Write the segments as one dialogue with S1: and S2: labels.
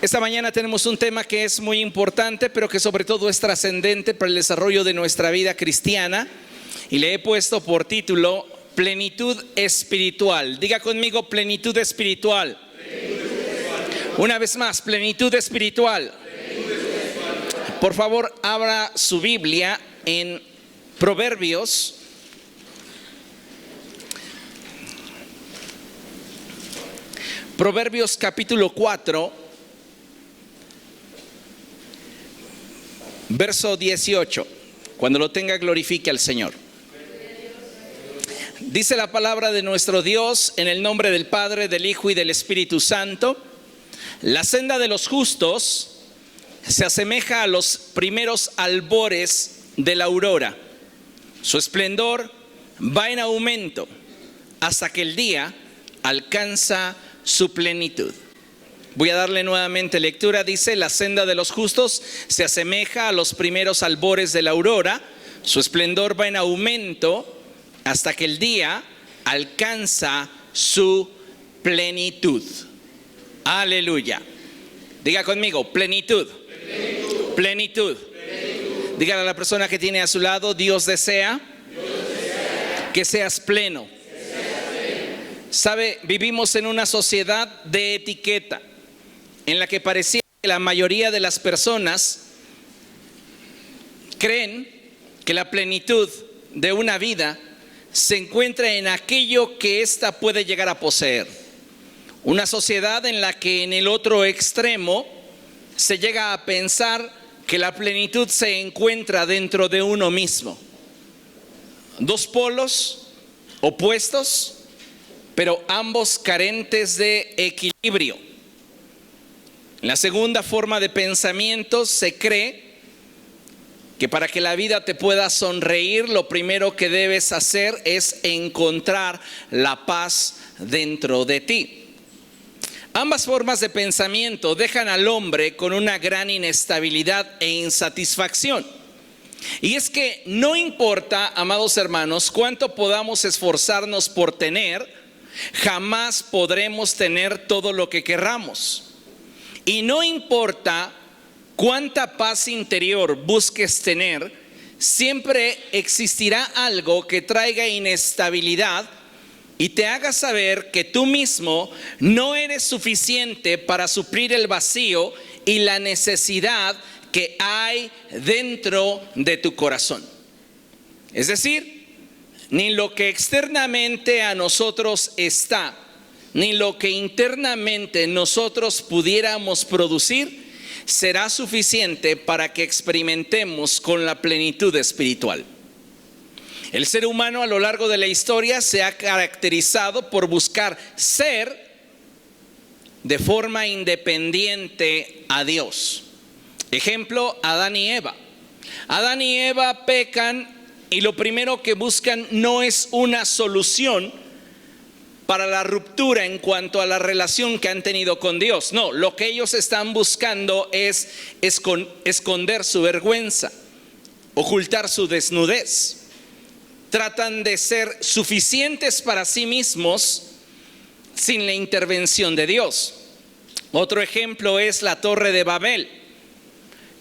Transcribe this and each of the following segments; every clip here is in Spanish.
S1: Esta mañana tenemos un tema que es muy importante, pero que sobre todo es trascendente para el desarrollo de nuestra vida cristiana. Y le he puesto por título Plenitud Espiritual. Diga conmigo, plenitud espiritual. Una vez más, plenitud espiritual. Por favor, abra su Biblia en Proverbios. Proverbios capítulo 4, verso 18. Cuando lo tenga, glorifique al Señor. Dice la palabra de nuestro Dios en el nombre del Padre, del Hijo y del Espíritu Santo. La senda de los justos se asemeja a los primeros albores de la aurora. Su esplendor va en aumento hasta que el día alcanza su plenitud. Voy a darle nuevamente lectura. Dice: la senda de los justos se asemeja a los primeros albores de la aurora. Su esplendor va en aumento hasta que el día alcanza su plenitud. Aleluya. Diga conmigo, plenitud. Plenitud. Plenitud. Plenitud. Dígale a la persona que tiene a su lado: Dios desea que seas pleno. Sabe, vivimos en una sociedad de etiqueta en la que parecía que la mayoría de las personas creen que la plenitud de una vida se encuentra en aquello que ésta puede llegar a poseer. Una sociedad en la que en el otro extremo se llega a pensar que la plenitud se encuentra dentro de uno mismo. Dos polos opuestos, pero ambos carentes de equilibrio. En la segunda forma de pensamiento se cree que para que la vida te pueda sonreír, lo primero que debes hacer es encontrar la paz dentro de ti. Ambas formas de pensamiento dejan al hombre con una gran inestabilidad e insatisfacción. Y es que no importa, amados hermanos, cuánto podamos esforzarnos por tener, jamás podremos tener todo lo que querramos. Y no importa cuánta paz interior busques tener, siempre existirá algo que traiga inestabilidad y te haga saber que tú mismo no eres suficiente para suplir el vacío y la necesidad que hay dentro de tu corazón. Es decir, ni lo que externamente a nosotros está, ni lo que internamente nosotros pudiéramos producir, será suficiente para que experimentemos con la plenitud espiritual. El ser humano a lo largo de la historia se ha caracterizado por buscar ser de forma independiente a Dios. Ejemplo, Adán y Eva. Adán y Eva pecan y lo primero que buscan no es una solución para la ruptura en cuanto a la relación que han tenido con Dios. No, lo que ellos están buscando es esconder su vergüenza, ocultar su desnudez. Tratan de ser suficientes para sí mismos sin la intervención de Dios. Otro ejemplo es la Torre de Babel.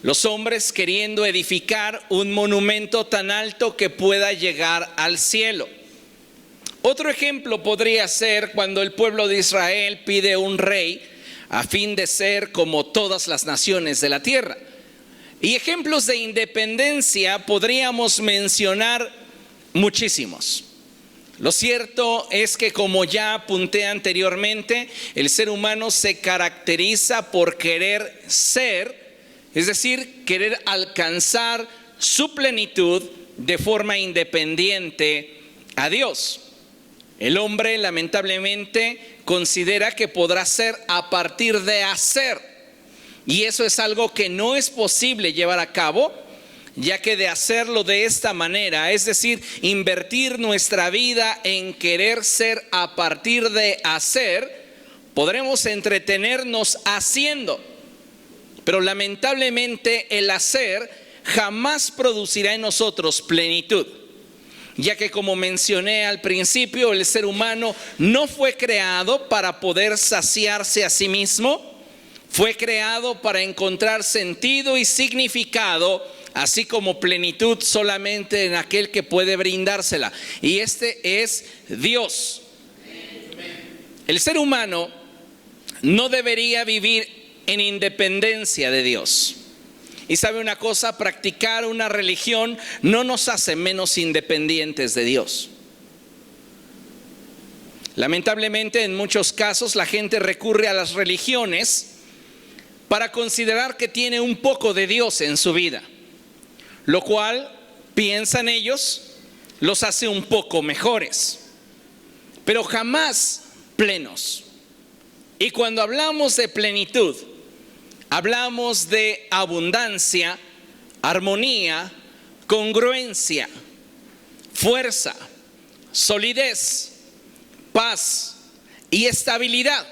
S1: Los hombres queriendo edificar un monumento tan alto que pueda llegar al cielo. Otro ejemplo podría ser cuando el pueblo de Israel pide un rey a fin de ser como todas las naciones de la tierra. Y ejemplos de independencia podríamos mencionar muchísimos. Lo cierto es que, como ya apunté anteriormente, el ser humano se caracteriza por querer ser, es decir, querer alcanzar su plenitud de forma independiente a Dios. El hombre lamentablemente considera que podrá ser a partir de hacer, y eso es algo que no es posible llevar a cabo, ya que de hacerlo de esta manera, es decir, invertir nuestra vida en querer ser a partir de hacer, podremos entretenernos haciendo, pero lamentablemente el hacer jamás producirá en nosotros plenitud. ya que, como mencioné al principio, el ser humano no fue creado para poder saciarse a sí mismo, fue creado para encontrar sentido y significado, así como plenitud, solamente en aquel que puede brindársela, y este es Dios. El ser humano no debería vivir en independencia de Dios. Y sabe una cosa, practicar una religión no nos hace menos independientes de Dios. Lamentablemente, en muchos casos la gente recurre a las religiones para considerar que tiene un poco de Dios en su vida, lo cual, piensan ellos, los hace un poco mejores, pero jamás plenos. Y cuando hablamos de plenitud, hablamos de abundancia, armonía, congruencia, fuerza, solidez, paz y estabilidad.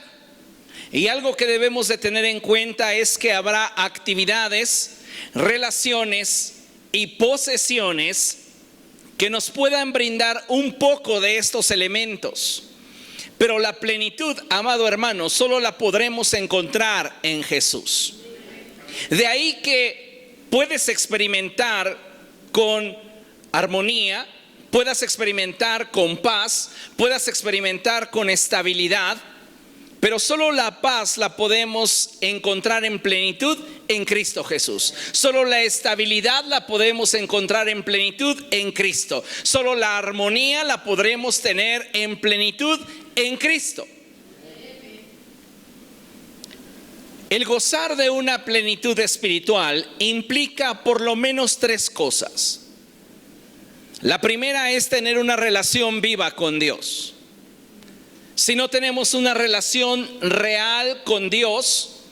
S1: Y algo que debemos de tener en cuenta es que habrá actividades, relaciones y posesiones que nos puedan brindar un poco de estos elementos. Pero la plenitud, amado hermano, solo la podremos encontrar en Jesús. De ahí que puedes experimentar con armonía, puedas experimentar con paz, puedas experimentar con estabilidad, pero solo la paz la podemos encontrar en plenitud en Cristo Jesús. Solo la estabilidad la podemos encontrar en plenitud en Cristo. Solo la armonía la podremos tener en plenitud en Cristo. El gozar de una plenitud espiritual implica por lo menos 3 cosas. La primera es tener una relación viva con Dios. Si no tenemos una relación real con Dios,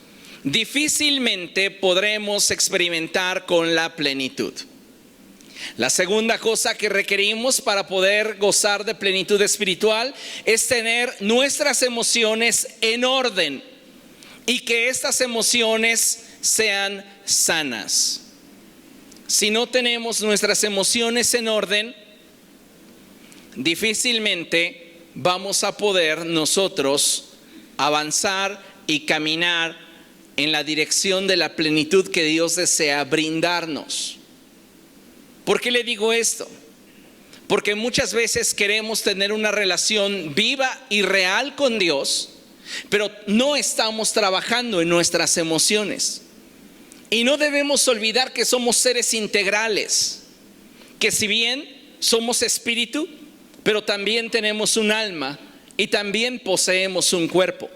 S1: difícilmente podremos experimentar con la plenitud. La segunda cosa que requerimos para poder gozar de plenitud espiritual es tener nuestras emociones en orden y que estas emociones sean sanas. Si no tenemos nuestras emociones en orden, difícilmente vamos a poder nosotros avanzar y caminar en la dirección de la plenitud que Dios desea brindarnos. ¿Por qué le digo esto? Porque muchas veces queremos tener una relación viva y real con Dios, pero no estamos trabajando en nuestras emociones. Y no debemos olvidar que somos seres integrales, que si bien somos espíritu, pero también tenemos un alma y también poseemos un cuerpo.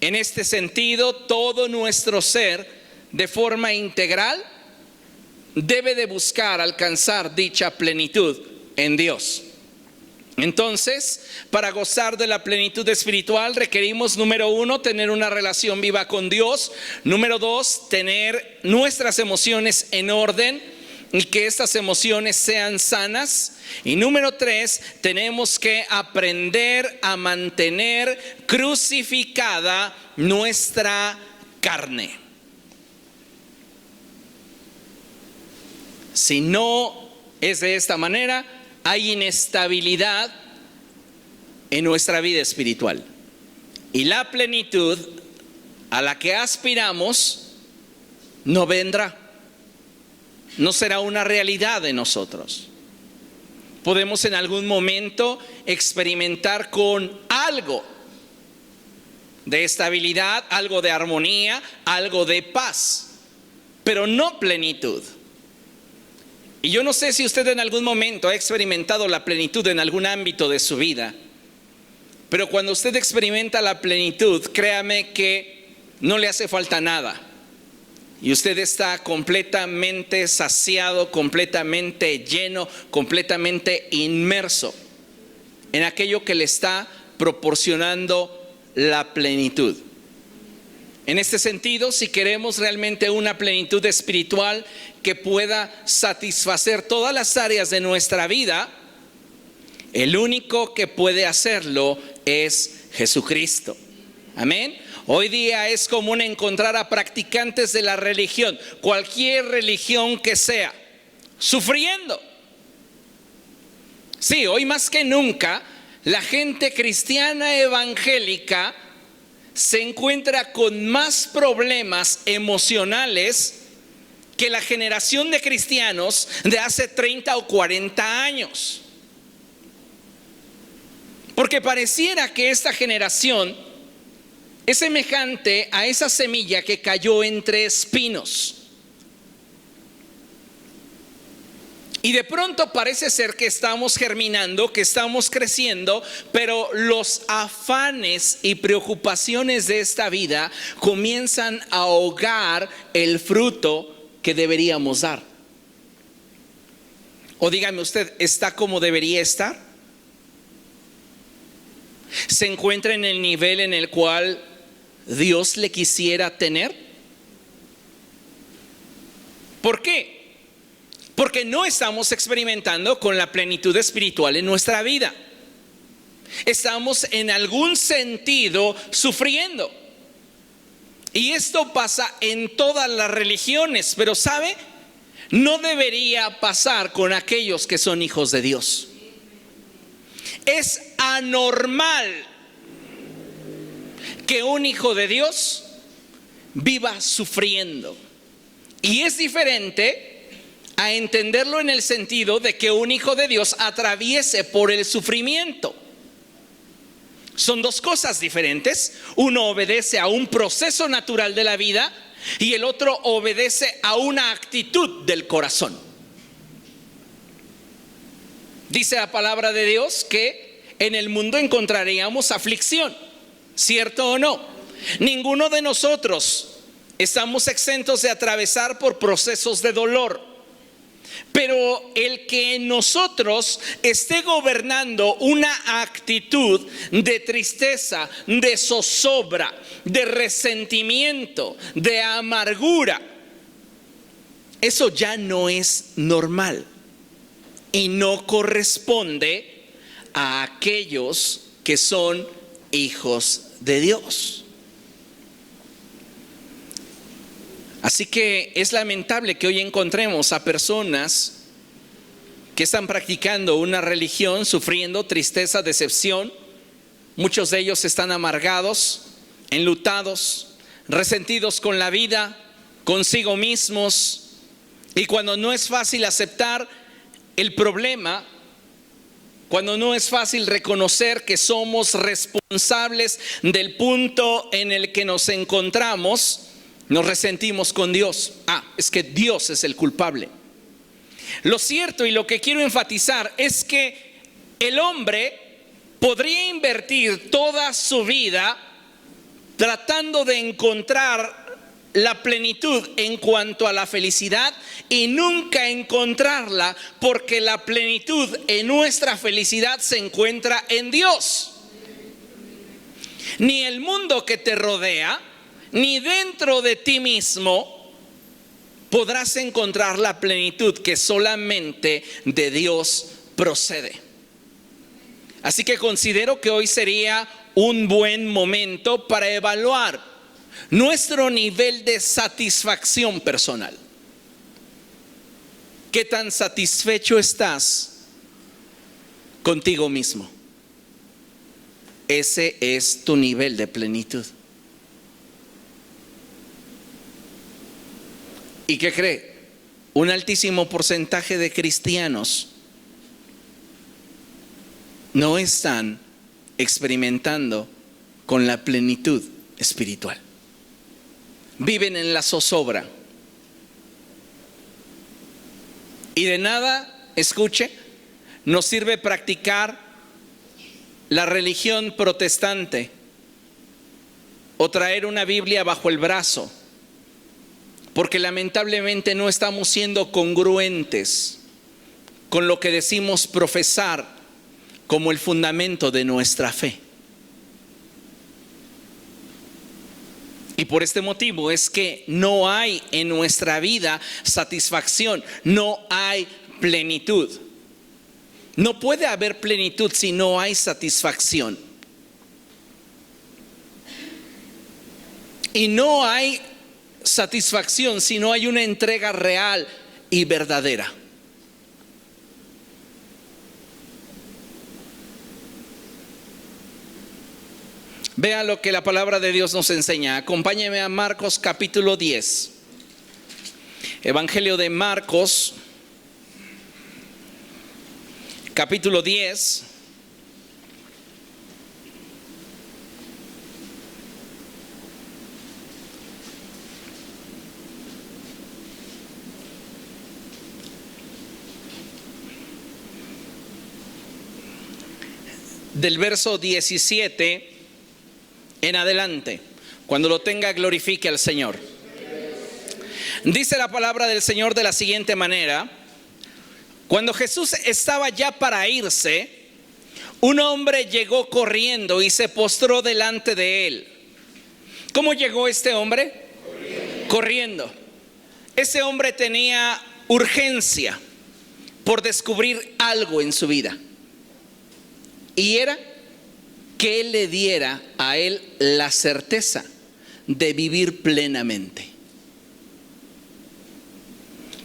S1: En este sentido, todo nuestro ser, de forma integral, debe de buscar alcanzar dicha plenitud en Dios. Entonces, para gozar de la plenitud espiritual requerimos, número 1, tener una relación viva con Dios. Número 2, tener nuestras emociones en orden y que estas emociones sean sanas. Y número 3, tenemos que aprender a mantener crucificada nuestra carne. Si no es de esta manera, hay inestabilidad en nuestra vida espiritual. Y la plenitud a la que aspiramos no vendrá. No será una realidad de nosotros. Podemos en algún momento experimentar con algo de estabilidad, algo de armonía, algo de paz, pero no plenitud. Y yo no sé si usted en algún momento ha experimentado la plenitud en algún ámbito de su vida, pero cuando usted experimenta la plenitud, créame que no le hace falta nada. Y usted está completamente saciado, completamente lleno, completamente inmerso en aquello que le está proporcionando la plenitud. En este sentido, si queremos realmente una plenitud espiritual que pueda satisfacer todas las áreas de nuestra vida, el único que puede hacerlo es Jesucristo. Amén. Hoy día es común encontrar a practicantes de la religión, cualquier religión que sea, sufriendo. Sí, hoy más que nunca, la gente cristiana evangélica se encuentra con más problemas emocionales que la generación de cristianos de hace 30 o 40 años. Porque pareciera que esta generación es semejante a esa semilla que cayó entre espinos. Y de pronto parece ser que estamos germinando, que estamos creciendo, pero los afanes y preocupaciones de esta vida comienzan a ahogar el fruto que deberíamos dar. O dígame usted, ¿está como debería estar? ¿Se encuentra en el nivel en el cual Dios le quisiera tener? ¿Por qué? Porque no estamos experimentando con la plenitud espiritual en nuestra vida. Estamos en algún sentido sufriendo. Y esto pasa en todas las religiones, pero ¿sabe? No debería pasar con aquellos que son hijos de Dios. Es anormal que un hijo de Dios viva sufriendo. Y es diferente a entenderlo en el sentido de que un hijo de Dios atraviese por el sufrimiento. Son dos cosas diferentes. Uno obedece a un proceso natural de la vida y el otro obedece a una actitud del corazón. Dice la palabra de Dios que en el mundo encontraríamos aflicción, ¿cierto o no? Ninguno de nosotros estamos exentos de atravesar por procesos de dolor. Pero el que en nosotros esté gobernando una actitud de tristeza, de zozobra, de resentimiento, de amargura, eso ya no es normal y no corresponde a aquellos que son hijos de Dios. Así que es lamentable que hoy encontremos a personas que están practicando una religión, sufriendo tristeza, decepción. Muchos de ellos están amargados, enlutados, resentidos con la vida, consigo mismos. Y cuando no es fácil aceptar el problema, cuando no es fácil reconocer que somos responsables del punto en el que nos encontramos, nos resentimos con Dios. Es que Dios es el culpable. Lo cierto y lo que quiero enfatizar es que el hombre podría invertir toda su vida tratando de encontrar la plenitud en cuanto a la felicidad y nunca encontrarla, porque la plenitud en nuestra felicidad se encuentra en Dios. Ni el mundo que te rodea, ni dentro de ti mismo podrás encontrar la plenitud que solamente de Dios procede. Así que considero que hoy sería un buen momento para evaluar nuestro nivel de satisfacción personal. ¿Qué tan satisfecho estás contigo mismo? Ese es tu nivel de plenitud. ¿Y qué cree? Un altísimo porcentaje de cristianos no están experimentando con la plenitud espiritual. Viven en la zozobra. Y de nada, escuche, nos sirve practicar la religión protestante o traer una Biblia bajo el brazo, porque lamentablemente no estamos siendo congruentes con lo que decimos profesar como el fundamento de nuestra fe. Y por este motivo es que no hay en nuestra vida satisfacción, no hay plenitud. No puede haber plenitud si no hay satisfacción. Y no hay satisfacción si no hay una entrega real y verdadera. Vea lo que la palabra de Dios nos enseña. Acompáñeme a Marcos capítulo 10. Evangelio de Marcos, capítulo 10. Del verso 17 en adelante. Cuando lo tenga, glorifique al Señor. Dice la palabra del Señor de la siguiente manera: cuando Jesús estaba ya para irse, un hombre llegó corriendo y se postró delante de él. ¿Cómo llegó este hombre? Corriendo. Ese hombre tenía urgencia por descubrir algo en su vida. Y era que Él le diera a él la certeza de vivir plenamente.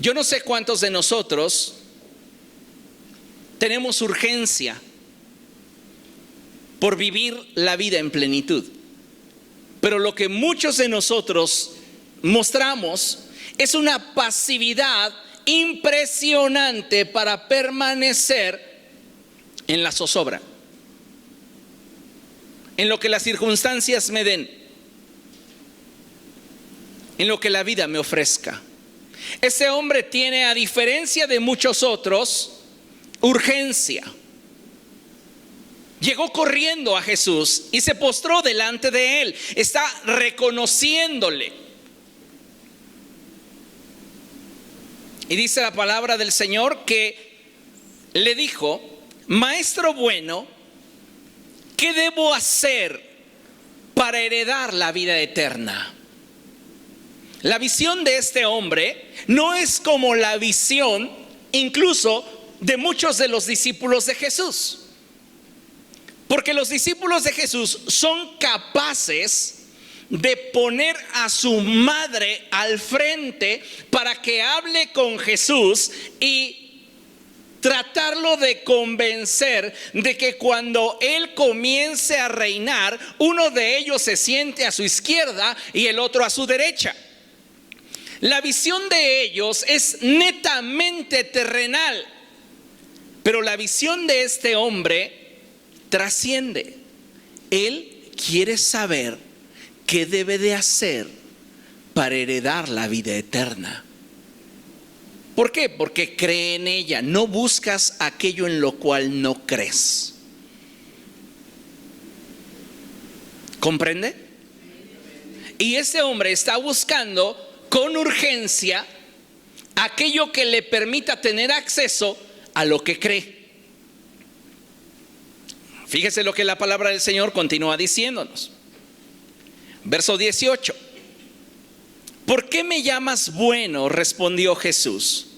S1: Yo no sé cuántos de nosotros tenemos urgencia por vivir la vida en plenitud, pero lo que muchos de nosotros mostramos es una pasividad impresionante para permanecer en la zozobra, en lo que las circunstancias me den, en lo que la vida me ofrezca. Ese hombre tiene, a diferencia de muchos otros, urgencia. Llegó corriendo a Jesús y se postró delante de él. Está reconociéndole. Y dice la palabra del Señor que le dijo: Maestro bueno, ¿qué debo hacer para heredar la vida eterna? La visión de este hombre no es como la visión incluso de muchos de los discípulos de Jesús. Porque los discípulos de Jesús son capaces de poner a su madre al frente para que hable con Jesús y tratarlo de convencer de que cuando Él comience a reinar, uno de ellos se siente a su izquierda y el otro a su derecha. La visión de ellos es netamente terrenal, pero la visión de este hombre trasciende. Él quiere saber qué debe de hacer para heredar la vida eterna. ¿Por qué? Porque cree en ella. No buscas aquello en lo cual no crees. ¿Comprende? Y ese hombre está buscando con urgencia aquello que le permita tener acceso a lo que cree. Fíjese lo que la palabra del Señor continúa diciéndonos. Verso 18. ¿Por qué me llamas bueno?, respondió Jesús.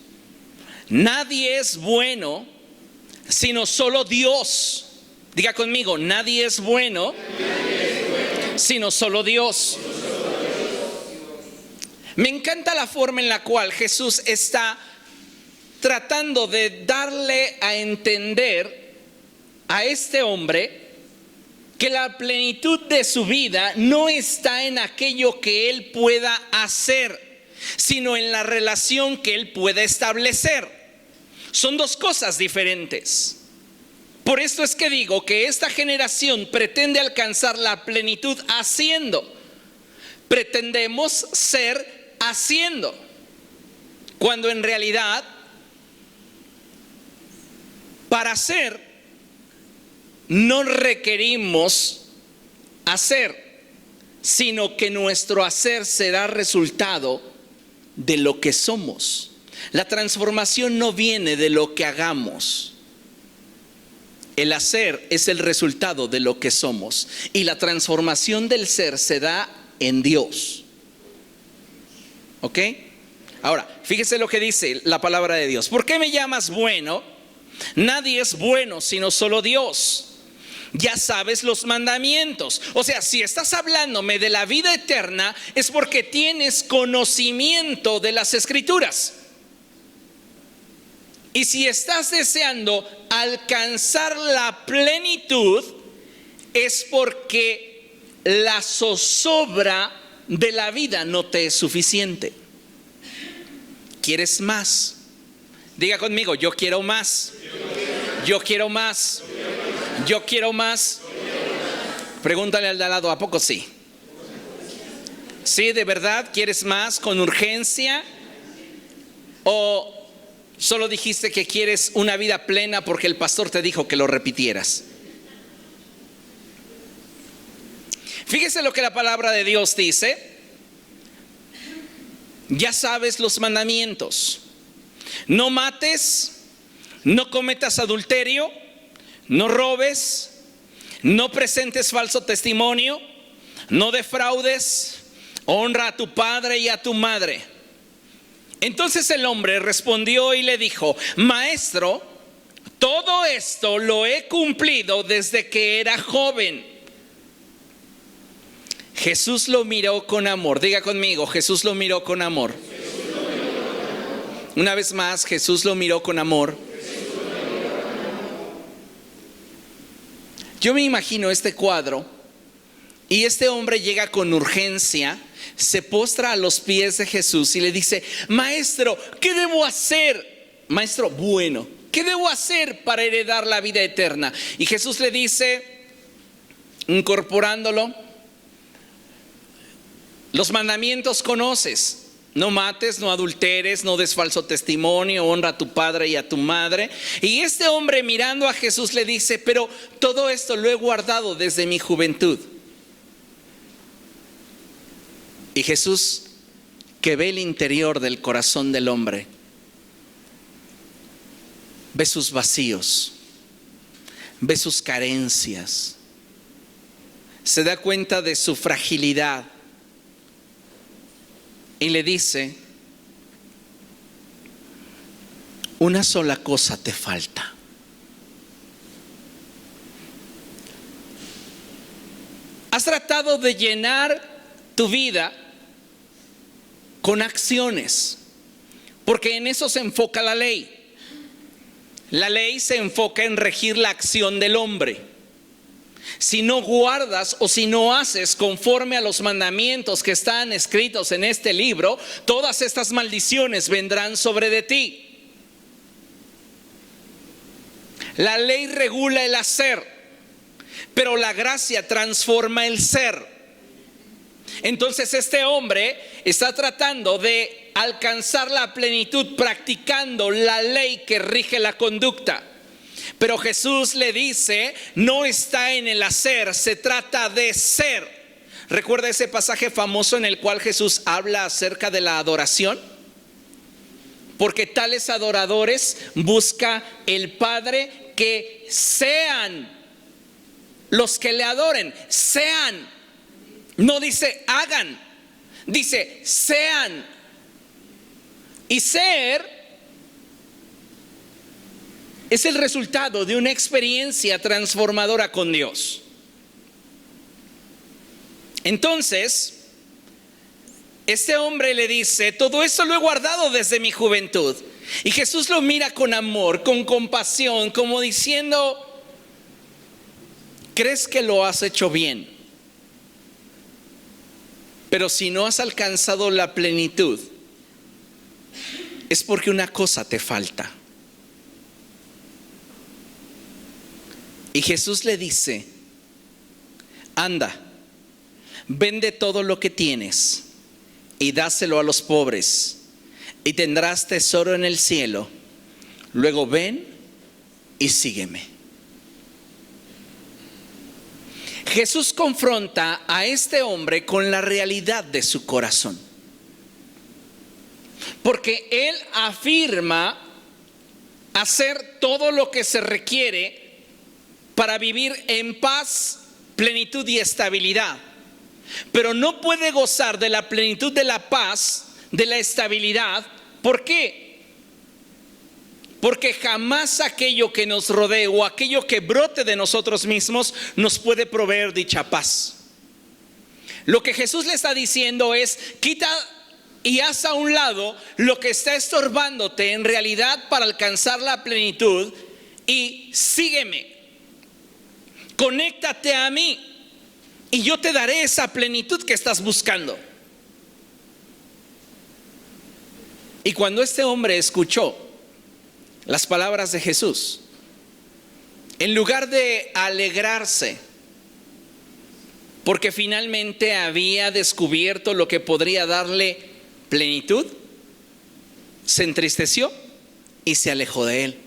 S1: Nadie es bueno sino solo Dios. Diga conmigo: nadie es bueno sino solo Dios. Me encanta la forma en la cual Jesús está tratando de darle a entender a este hombre que la plenitud de su vida no está en aquello que él pueda hacer, sino en la relación que él pueda establecer. Son dos cosas diferentes. Por esto es que digo que esta generación pretende alcanzar la plenitud haciendo. Pretendemos ser haciendo, cuando en realidad para hacer no requerimos hacer, sino que nuestro hacer será resultado de lo que somos. La transformación no viene de lo que hagamos. El hacer es el resultado de lo que somos, y la transformación del ser se da en Dios. ¿Ok? Ahora, fíjese lo que dice la palabra de Dios. ¿Por qué me llamas bueno? Nadie es bueno sino solo Dios. Ya sabes los mandamientos. O sea, si estás hablándome de la vida eterna, es porque tienes conocimiento de las Escrituras. Y si estás deseando alcanzar la plenitud, es porque la zozobra de la vida no te es suficiente. ¿Quieres más? Diga conmigo, yo quiero más. Yo quiero más. Yo quiero más. Pregúntale al de al lado, ¿a poco sí? ¿Sí, de verdad quieres más con urgencia? ¿O solo dijiste que quieres una vida plena porque el pastor te dijo que lo repitieras? Fíjese lo que la palabra de Dios dice. Ya sabes los mandamientos: no mates, no cometas adulterio, no robes, no presentes falso testimonio, no defraudes, honra a tu padre y a tu madre. Entonces el hombre respondió y le dijo: Maestro, todo esto lo he cumplido desde que era joven. Jesús lo miró con amor. Diga conmigo, Jesús lo miró con amor. Una vez más, Jesús lo miró con amor. Yo me imagino este cuadro y este hombre llega con urgencia, se postra a los pies de Jesús y le dice: Maestro, ¿qué debo hacer? Maestro bueno, ¿qué debo hacer para heredar la vida eterna? Y Jesús le dice, incorporándolo: los mandamientos conoces. No mates, no adulteres, no des falso testimonio, honra a tu padre y a tu madre. Y este hombre, mirando a Jesús, le dice: pero todo esto lo he guardado desde mi juventud. Y Jesús, que ve el interior del corazón del hombre, ve sus vacíos, ve sus carencias, se da cuenta de su fragilidad y le dice: una sola cosa te falta. Has tratado de llenar tu vida con acciones, porque en eso se enfoca la ley. La ley se enfoca en regir la acción del hombre. Si no guardas o si no haces conforme a los mandamientos que están escritos en este libro, todas estas maldiciones vendrán sobre de ti. La ley regula el hacer, pero la gracia transforma el ser. Entonces este hombre está tratando de alcanzar la plenitud practicando la ley que rige la conducta. Pero Jesús le dice: no está en el hacer, se trata de ser. ¿Recuerda ese pasaje famoso en el cual Jesús habla acerca de la adoración? Porque tales adoradores busca el Padre que sean los que le adoren. Sean. No dice hagan, dice sean. Y ser es el resultado de una experiencia transformadora con Dios. Entonces, este hombre le dice: todo esto lo he guardado desde mi juventud. Y Jesús lo mira con amor, con compasión, como diciendo: ¿crees que lo has hecho bien? Pero si no has alcanzado la plenitud, es porque una cosa te falta. Y Jesús le dice: anda, vende todo lo que tienes y dáselo a los pobres, y tendrás tesoro en el cielo. Luego ven y sígueme. Jesús confronta a este hombre con la realidad de su corazón, porque él afirma hacer todo lo que se requiere para vivir en paz, plenitud y estabilidad, pero no puede gozar de la plenitud de la paz, de la estabilidad. ¿Por qué? Porque jamás aquello que nos rodee o aquello que brote de nosotros mismos nos puede proveer dicha paz. Lo que Jesús le está diciendo es: quita y haz a un lado lo que está estorbándote en realidad para alcanzar la plenitud y sígueme. Conéctate a mí. y yo te daré esa plenitud que estás buscando. Y cuando este hombre escuchó las palabras de Jesús, en lugar de alegrarse, porque finalmente había descubierto lo que podría darle plenitud, se entristeció y se alejó de él.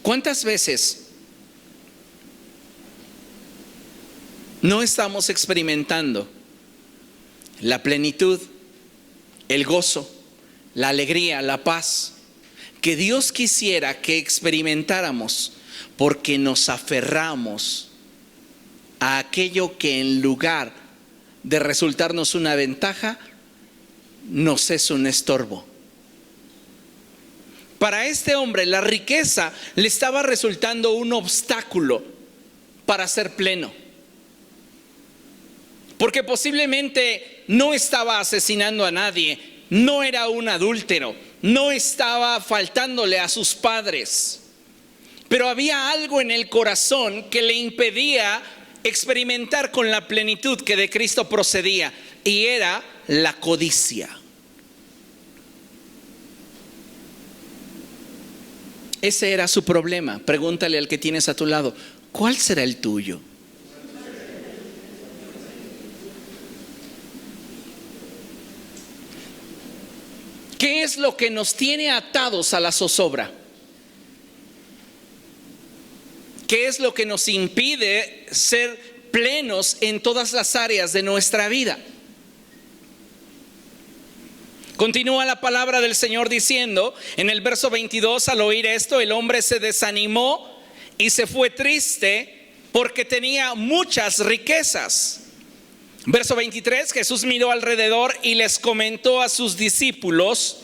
S1: ¿Cuántas veces no estamos experimentando la plenitud, el gozo, la alegría, la paz que Dios quisiera que experimentáramos, porque nos aferramos a aquello que en lugar de resultarnos una ventaja, nos es un estorbo? Para este hombre la riqueza le estaba resultando un obstáculo para ser pleno, porque posiblemente no estaba asesinando a nadie, no era un adúltero, no estaba faltándole a sus padres, pero había algo en el corazón que le impedía experimentar con la plenitud que de Cristo procedía, y era la codicia. Ese era su problema. Pregúntale al que tienes a tu lado, ¿cuál será el tuyo? ¿Qué es lo que nos tiene atados a la zozobra? ¿Qué es lo que nos impide ser plenos en todas las áreas de nuestra vida? Continúa la palabra del Señor diciendo en el verso 22: al oír esto, el hombre se desanimó y se fue triste porque tenía muchas riquezas. Verso 23, Jesús miró alrededor y les comentó a sus discípulos: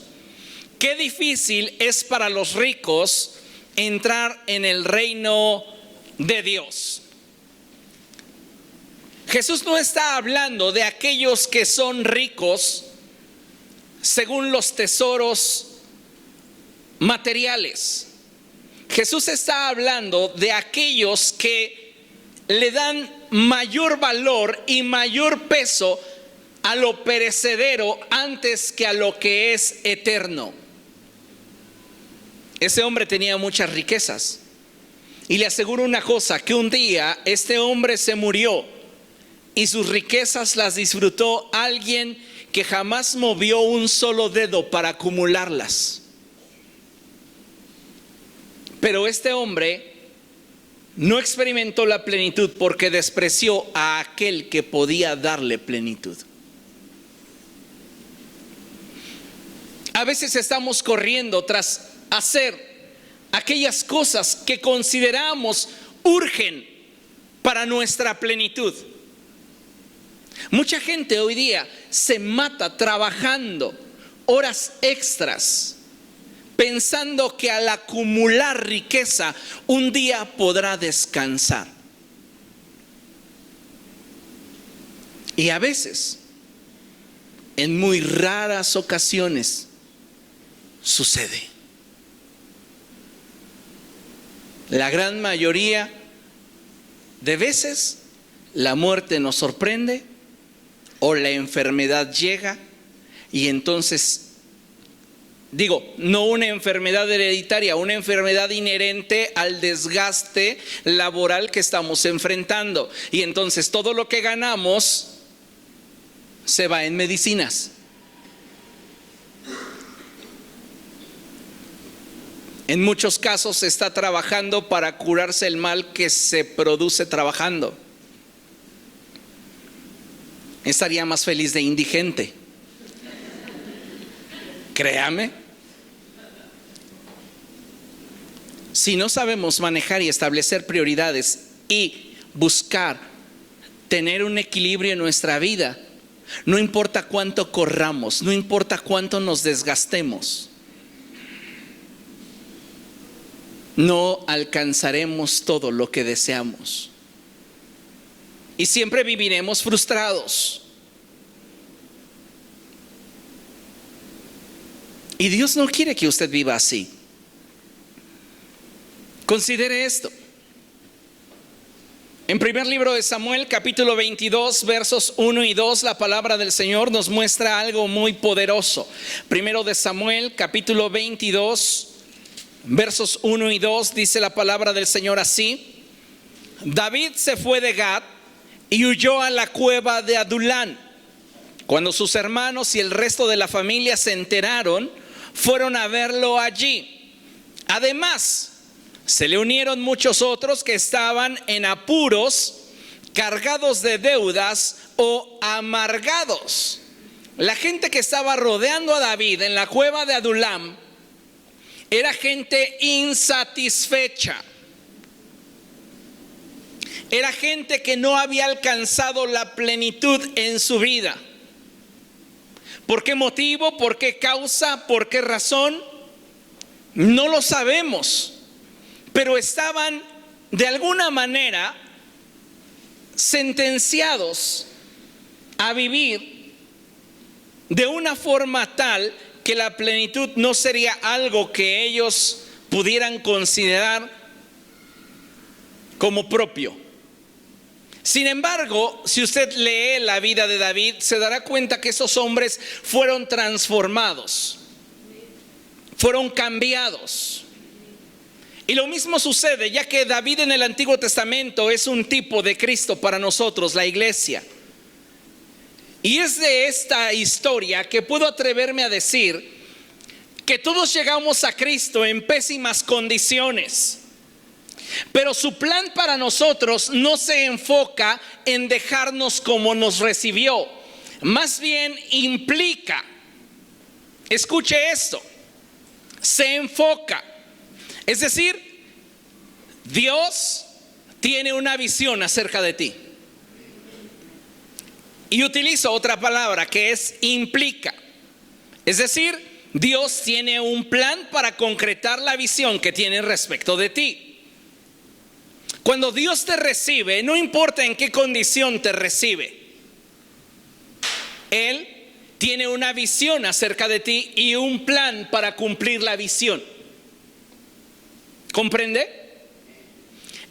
S1: qué difícil es para los ricos entrar en el reino de Dios. Jesús no está hablando de aquellos que son ricos según los tesoros materiales. Jesús está hablando de aquellos que le dan mayor valor y mayor peso a lo perecedero antes que a lo que es eterno. Ese hombre tenía muchas riquezas, y le aseguro una cosa, que un día este hombre se murió y sus riquezas las disfrutó alguien que jamás movió un solo dedo para acumularlas. Pero este hombre no experimentó la plenitud porque despreció a aquel que podía darle plenitud. A veces estamos corriendo tras hacer aquellas cosas que consideramos urgen para nuestra plenitud. Mucha gente hoy día se mata trabajando horas extras, pensando que al acumular riqueza un día podrá descansar. Y a veces, en muy raras ocasiones, sucede. La gran mayoría de veces la muerte nos sorprende o la enfermedad llega, y entonces, no una enfermedad hereditaria, una enfermedad inherente al desgaste laboral que estamos enfrentando, y entonces todo lo que ganamos se va en medicinas. En muchos casos se está trabajando para curarse el mal que se produce trabajando. Estaría más feliz de indigente, créame. Si no sabemos manejar y establecer prioridades y buscar tener un equilibrio en nuestra vida, no importa cuánto corramos, no importa cuánto nos desgastemos, no alcanzaremos todo lo que deseamos. Y siempre viviremos frustrados. Y Dios no quiere que usted viva así. Considere esto: En primer libro de Samuel, capítulo 22, versos 1 y 2, la palabra del Señor nos muestra algo muy poderoso. Primero de Samuel, capítulo 22, versos 1 y 2, dice la palabra del Señor así: David se fue de Gat y huyó a la cueva de Adulán. Cuando sus hermanos y el resto de la familia se enteraron, fueron a verlo allí. Además, se le unieron muchos otros que estaban en apuros, cargados de deudas o amargados. La gente que estaba rodeando a David en la cueva de Adulam era gente insatisfecha. Era gente que no había alcanzado la plenitud en su vida. ¿Por qué motivo? ¿Por qué causa? ¿Por qué razón? No lo sabemos. Pero estaban de alguna manera sentenciados a vivir de una forma tal que la plenitud no sería algo que ellos pudieran considerar como propio. Sin embargo, si usted lee la vida de David, se dará cuenta que esos hombres fueron transformados, fueron cambiados. Y lo mismo sucede, ya que David en el Antiguo Testamento es un tipo de Cristo para nosotros, la iglesia. Y es de esta historia que puedo atreverme a decir que todos llegamos a Cristo en pésimas condiciones. Pero su plan para nosotros no se enfoca en dejarnos como nos recibió. Más bien implica, escuche esto, se enfoca. Es decir, Dios tiene una visión acerca de ti. Y utilizo otra palabra que es implica. Es decir, Dios tiene un plan para concretar la visión que tiene respecto de ti. Cuando Dios te recibe, no importa en qué condición te recibe, Él tiene una visión acerca de ti y un plan para cumplir la visión. ¿Comprende?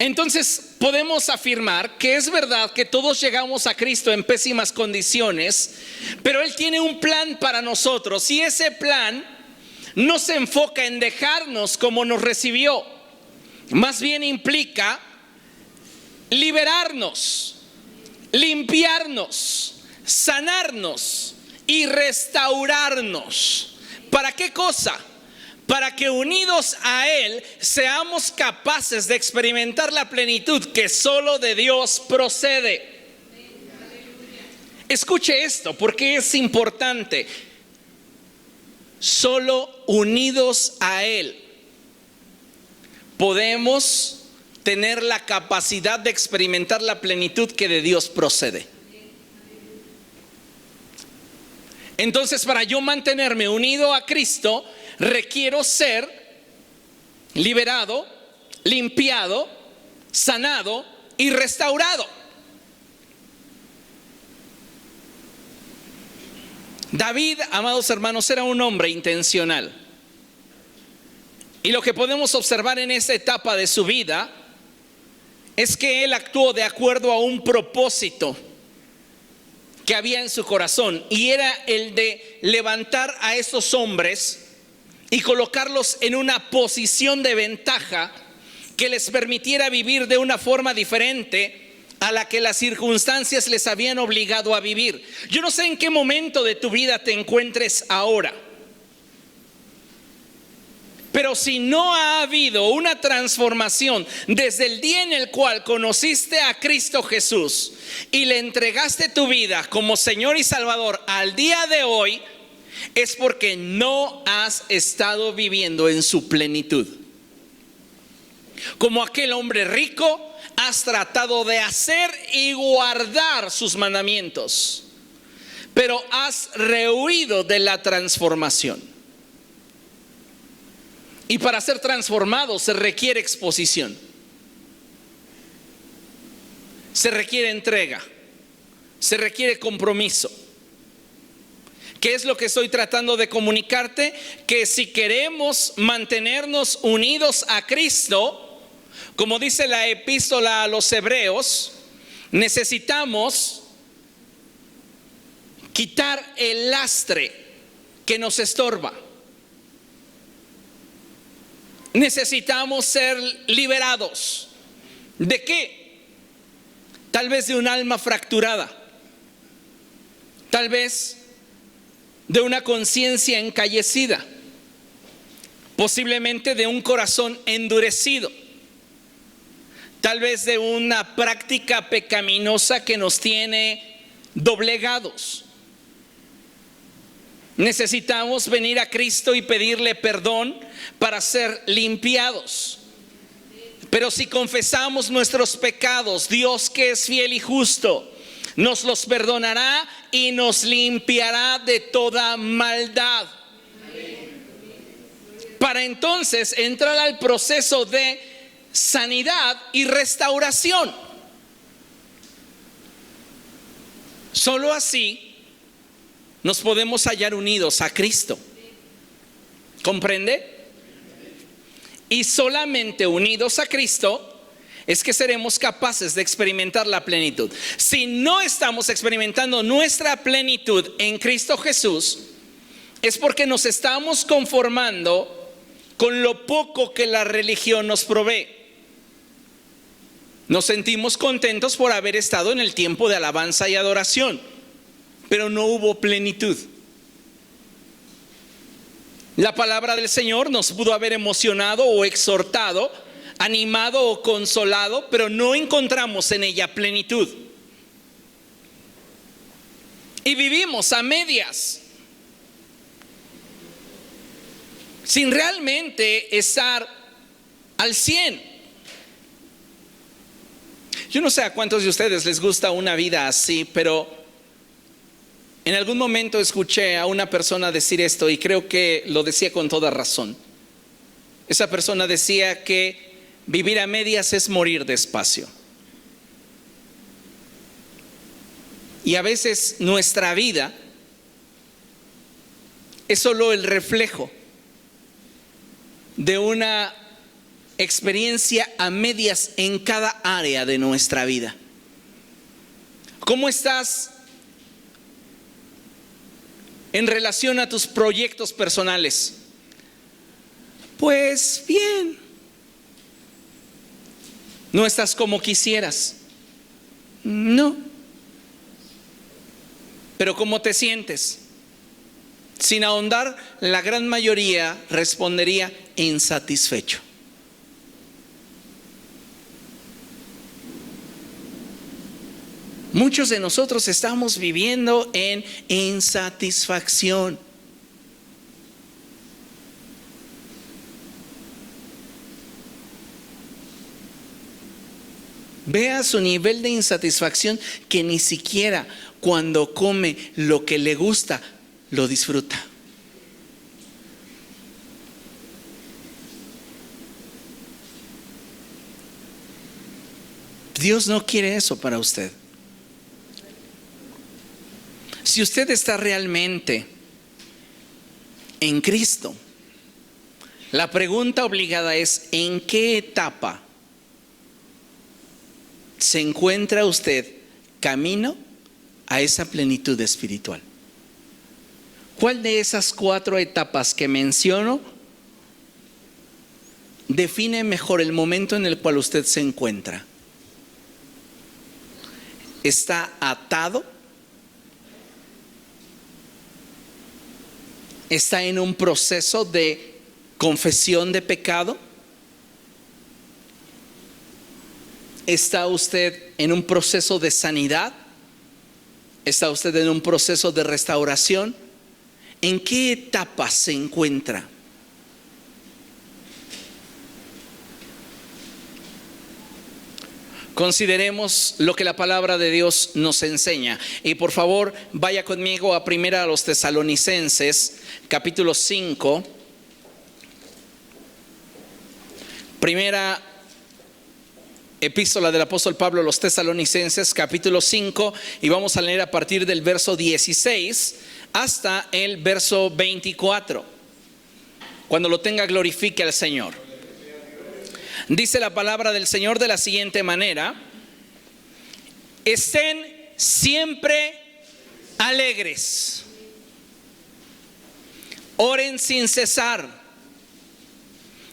S1: Entonces podemos afirmar que es verdad que todos llegamos a Cristo en pésimas condiciones, pero Él tiene un plan para nosotros y ese plan no se enfoca en dejarnos como nos recibió. Más bien implica liberarnos, limpiarnos, sanarnos y restaurarnos. ¿Para qué cosa? Para que unidos a Él seamos capaces de experimentar la plenitud que solo de Dios procede. Escuche esto porque es importante. Solo unidos a Él podemos tener la capacidad de experimentar la plenitud que de Dios procede. Entonces, para yo mantenerme unido a Cristo, requiero ser liberado, limpiado, sanado y restaurado. David, amados hermanos, era un hombre intencional. Y lo que podemos observar en esta etapa de su vida es que él actuó de acuerdo a un propósito que había en su corazón, y era el de levantar a esos hombres y colocarlos en una posición de ventaja que les permitiera vivir de una forma diferente a la que las circunstancias les habían obligado a vivir. Yo no sé en qué momento de tu vida te encuentres ahora, pero si no ha habido una transformación desde el día en el cual conociste a Cristo Jesús y le entregaste tu vida como Señor y Salvador al día de hoy, es porque no has estado viviendo en su plenitud. Como aquel hombre rico, has tratado de hacer y guardar sus mandamientos, pero has rehuido de la transformación. Y para ser transformado se requiere exposición, se requiere entrega, se requiere compromiso. ¿Qué es lo que estoy tratando de comunicarte? Que si queremos mantenernos unidos a Cristo, Como dice la epístola a los Hebreos, necesitamos quitar el lastre que nos estorba. Necesitamos ser liberados. ¿De qué? Tal vez de un alma fracturada. Tal vez de una conciencia encallecida. Posiblemente de un corazón endurecido. Tal vez de una práctica pecaminosa que nos tiene doblegados. Necesitamos venir a Cristo y pedirle perdón para ser limpiados. Pero si confesamos nuestros pecados, Dios, que es fiel y justo, nos los perdonará y nos limpiará de toda maldad. Para entonces entrar al proceso de sanidad y restauración. Solo así nos podemos hallar unidos a Cristo. ¿Comprende? Y solamente unidos a Cristo es que seremos capaces de experimentar la plenitud. Si no estamos experimentando nuestra plenitud en Cristo Jesús, es porque nos estamos conformando con lo poco que la religión nos provee. Nos sentimos contentos por haber estado en el tiempo de alabanza y adoración, pero no hubo plenitud. La palabra del Señor nos pudo haber emocionado o exhortado, animado o consolado, pero no encontramos en ella plenitud. Y vivimos a medias, sin realmente estar al 100. Yo no sé a cuántos de ustedes les gusta una vida así, pero en algún momento escuché a una persona decir esto y creo que lo decía con toda razón. Esa persona decía que vivir a medias es morir despacio. Y a veces nuestra vida es solo el reflejo de una experiencia a medias en cada área de nuestra vida. ¿Cómo estás en relación a tus proyectos personales? Pues bien. ¿No estás como quisieras? No. ¿Pero cómo te sientes? Sin ahondar, la gran mayoría respondería insatisfecho. Muchos de nosotros estamos viviendo en insatisfacción. Vea su nivel de insatisfacción, que ni siquiera cuando come lo que le gusta lo disfruta. Dios no quiere eso para usted. Si usted está realmente en Cristo, la pregunta obligada es: ¿en qué etapa se encuentra usted camino a esa plenitud espiritual? ¿Cuál de esas 4 etapas que menciono define mejor el momento en el cual usted se encuentra? ¿Está atado? ¿Está en un proceso de confesión de pecado? ¿Está usted en un proceso de sanidad? ¿Está usted en un proceso de restauración? ¿En qué etapa se encuentra? Consideremos lo que la palabra de Dios nos enseña. Y por favor, vaya conmigo a Primera a los Tesalonicenses, capítulo 5. Primera epístola del apóstol Pablo a los Tesalonicenses, capítulo 5, y vamos a leer a partir del verso 16 hasta el verso 24. Cuando lo tenga, glorifique al Señor. Dice la palabra del Señor de la siguiente manera: estén siempre alegres, oren sin cesar,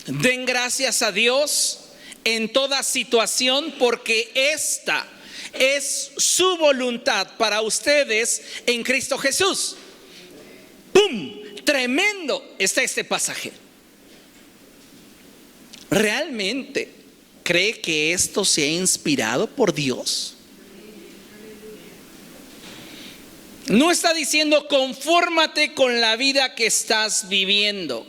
S1: den gracias a Dios en toda situación, porque esta es su voluntad para ustedes en Cristo Jesús. ¡Pum! Tremendo está este pasaje. ¿Realmente cree que esto se ha inspirado por Dios? No está diciendo confórmate con la vida que estás viviendo.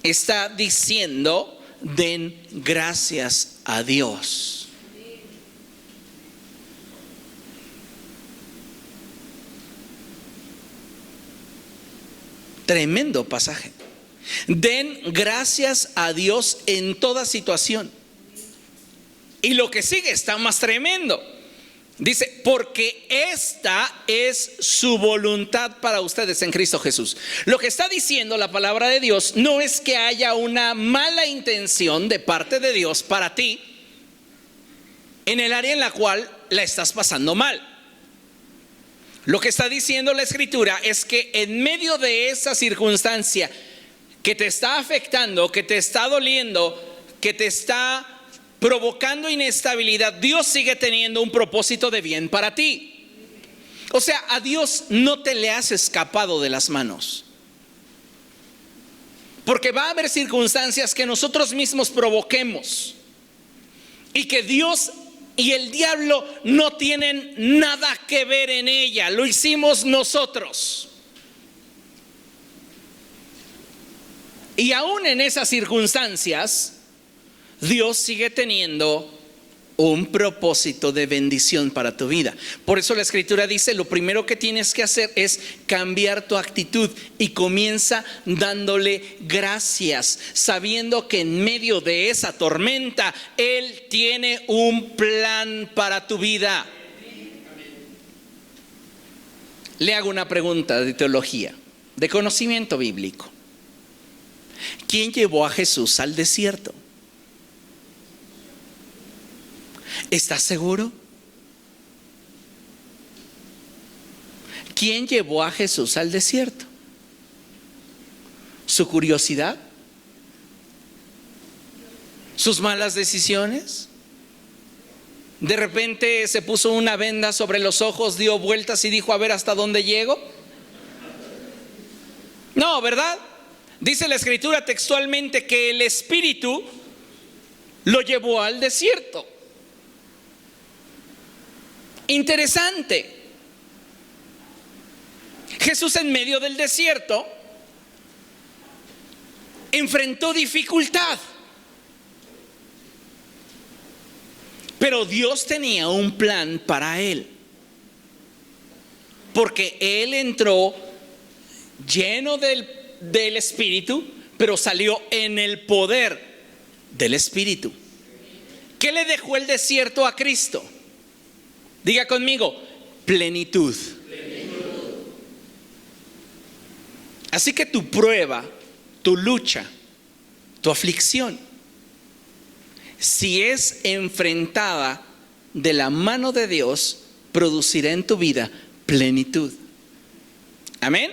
S1: Está diciendo den gracias a Dios. Tremendo pasaje. Den gracias a Dios en toda situación. Y lo que sigue está más tremendo. Dice, porque esta es su voluntad para ustedes en Cristo Jesús. Lo que está diciendo la palabra de Dios no es que haya una mala intención de parte de Dios para ti en el área en la cual la estás pasando mal. Lo que está diciendo la Escritura es que en medio de esa circunstancia que te está afectando, que te está doliendo, que te está provocando inestabilidad, Dios sigue teniendo un propósito de bien para ti. O sea, a Dios no te le has escapado de las manos. Porque va a haber circunstancias que nosotros mismos provoquemos y que Dios y el diablo no tienen nada que ver en ella. Lo hicimos nosotros. Y aún en esas circunstancias, Dios sigue teniendo un propósito de bendición para tu vida. Por eso la Escritura dice, lo primero que tienes que hacer es cambiar tu actitud y comienza dándole gracias, sabiendo que en medio de esa tormenta Él tiene un plan para tu vida. Le hago una pregunta de teología, de conocimiento bíblico. ¿Quién llevó a Jesús al desierto? ¿Estás seguro? ¿Quién llevó a Jesús al desierto? ¿Su curiosidad? ¿Sus malas decisiones? De repente se puso una venda sobre los ojos, dio vueltas y dijo, a ver hasta dónde llego. No, ¿verdad? Dice la Escritura textualmente que el Espíritu lo llevó al desierto. Interesante. Jesús en medio del desierto enfrentó dificultad, pero Dios tenía un plan para él, porque él entró lleno del Espíritu, pero salió en el poder del Espíritu. ¿Qué le dejó el desierto a Cristo? Diga conmigo, plenitud. Así que tu prueba, tu lucha, tu aflicción, si es enfrentada de la mano de Dios, producirá en tu vida plenitud. Amén.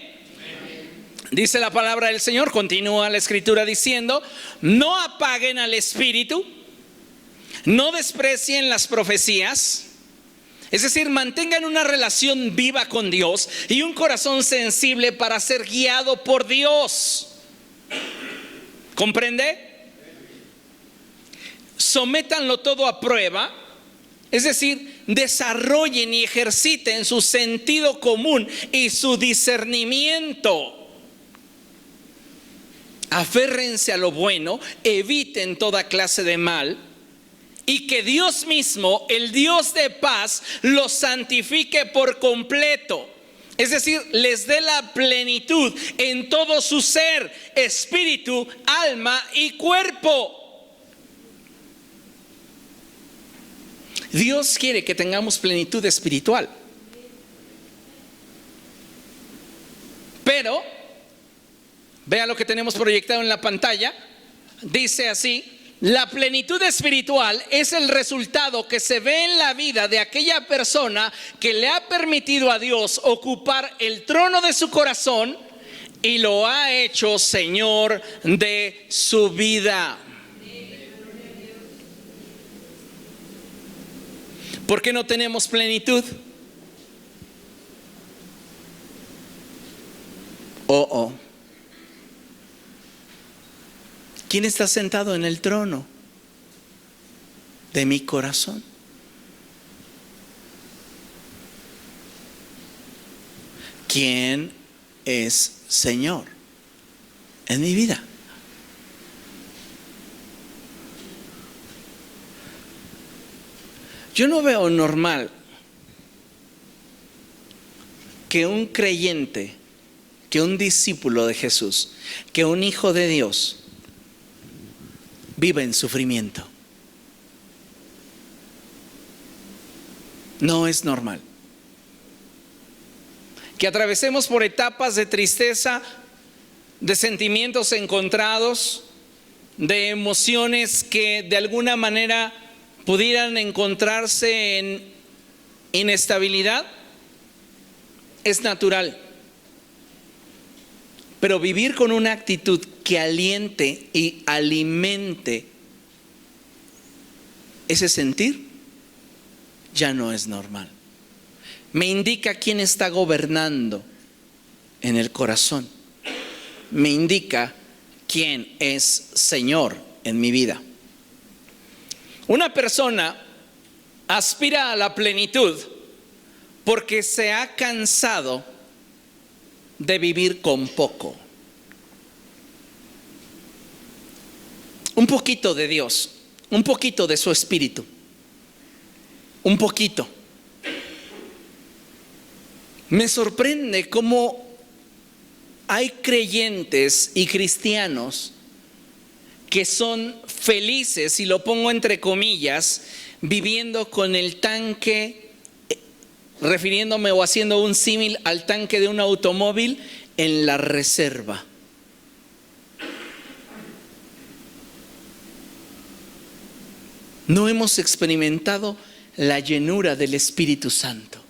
S1: Dice la palabra del Señor, continúa la Escritura diciendo, no apaguen al Espíritu, no desprecien las profecías. Es decir, mantengan una relación viva con Dios y un corazón sensible para ser guiado por Dios. ¿Comprende? Sométanlo todo a prueba, es decir, desarrollen y ejerciten su sentido común y su discernimiento. Aférrense a lo bueno, eviten toda clase de mal. Y que Dios mismo, el Dios de paz, los santifique por completo. Es decir, les dé la plenitud en todo su ser, espíritu, alma y cuerpo. Dios quiere que tengamos plenitud espiritual. Pero, vea lo que tenemos proyectado en la pantalla. Dice así, la plenitud espiritual es el resultado que se ve en la vida de aquella persona que le ha permitido a Dios ocupar el trono de su corazón y lo ha hecho Señor de su vida. ¿Por qué no tenemos plenitud? ¿Quién está sentado en el trono de mi corazón? ¿Quién es Señor en mi vida? Yo no veo normal que un creyente, que un discípulo de Jesús, que un hijo de Dios viva en sufrimiento. No es normal. Que atravesemos por etapas de tristeza, de sentimientos encontrados, de emociones que de alguna manera pudieran encontrarse en inestabilidad, es natural. Pero vivir con una actitud que aliente y alimente ese sentir ya no es normal. Me indica quién está gobernando en el corazón. Me indica quién es Señor en mi vida. Una persona aspira a la plenitud porque se ha cansado de vivir con poco. Un poquito de Dios, un poquito de su espíritu, un poquito. Me sorprende cómo hay creyentes y cristianos que son felices, y lo pongo entre comillas, viviendo con el tanque, refiriéndome o haciendo un símil al tanque de un automóvil en la reserva. No hemos experimentado la llenura del Espíritu Santo,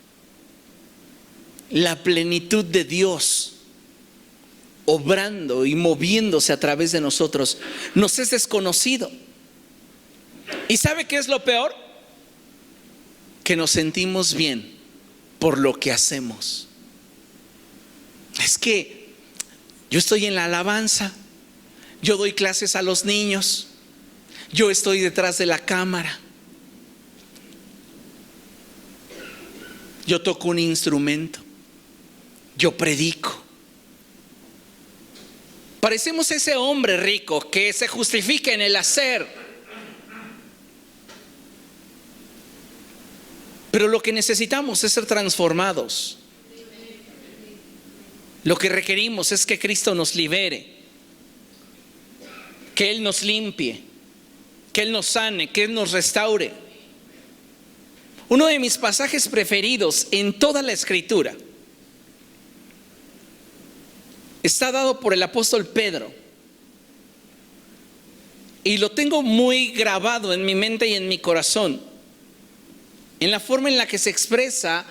S1: la plenitud de Dios obrando y moviéndose a través de nosotros. Nos es desconocido. ¿Y sabe qué es lo peor? Que nos sentimos bien por lo que hacemos. Es que yo estoy en la alabanza, yo doy clases a los niños, yo estoy detrás de la cámara, yo toco un instrumento, yo predico. Parecemos ese hombre rico que se justifica en el hacer. Pero lo que necesitamos es ser transformados. Lo que requerimos es que Cristo nos libere, que Él nos limpie, que Él nos sane, que Él nos restaure. Uno de mis pasajes preferidos en toda la Escritura está dado por el apóstol Pedro, y lo tengo muy grabado en mi mente y en mi corazón, en la forma en la que se expresa